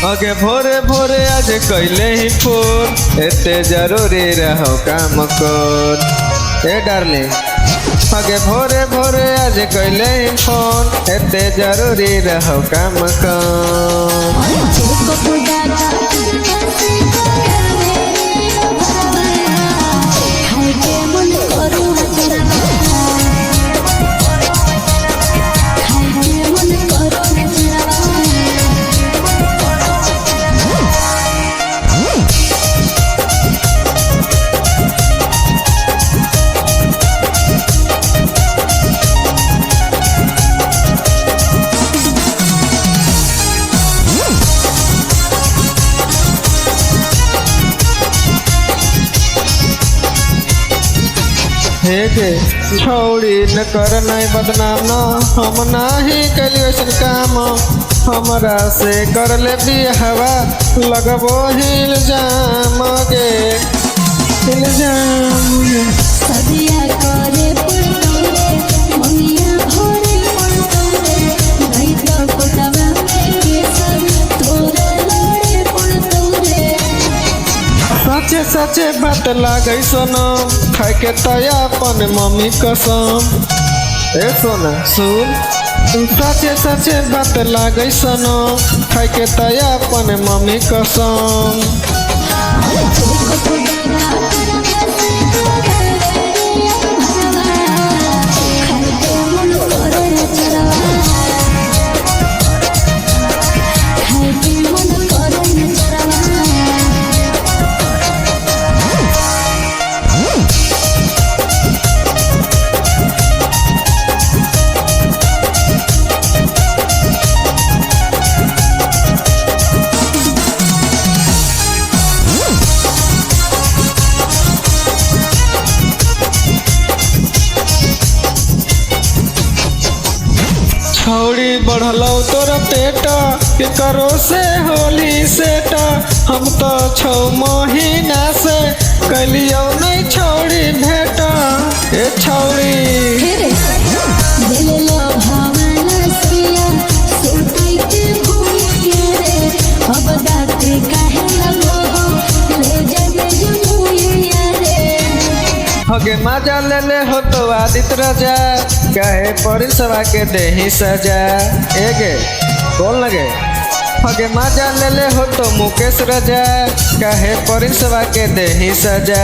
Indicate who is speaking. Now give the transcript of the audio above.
Speaker 1: आगे भोरे भोरे आज कैले ही फोन एते जरूरी रहो काम कर ए डार्लिंग। आगे भोरे भोरे आज कैले ही फोन एते जरूरी रहो काम कर। हेगे छोड़ी न कर नहीं बदनाम न हम नहीं कली वैसन काम हमरा से कर ले भी हवा लगबो इल्जाम गे इल्जाम
Speaker 2: सदिया करे पड़तौरे ममिया भोरे पड़तौरे नहीं तो कोटवा में के सब तोरे लड़े पड़तौरे।
Speaker 1: सचे सचे बात लागे सोनम खाए के तया अपन मम्मी कसम ए सोना सुन सचे सचे बात लागे सोनम खाए के तया अपन मम्मी कसम। छौड़ी बढ़लो तोर पेटा के करो से होली सेटा हम तो 6 महीना से कलियो नहीं छौड़ी भेटा ए छौड़ी
Speaker 2: दिललो भावना सिया सुतई के भूलिए रे अब दाते काहे लगो ले जाने जुमुइया रे।
Speaker 1: हगे मजा ले ले हो तो आदित राजा कहे परिसवा के देही सजा एगे बोल लगे। हगे मजा ले ले हो तो मुकेश राजा कहे परिसवा के देही सजा।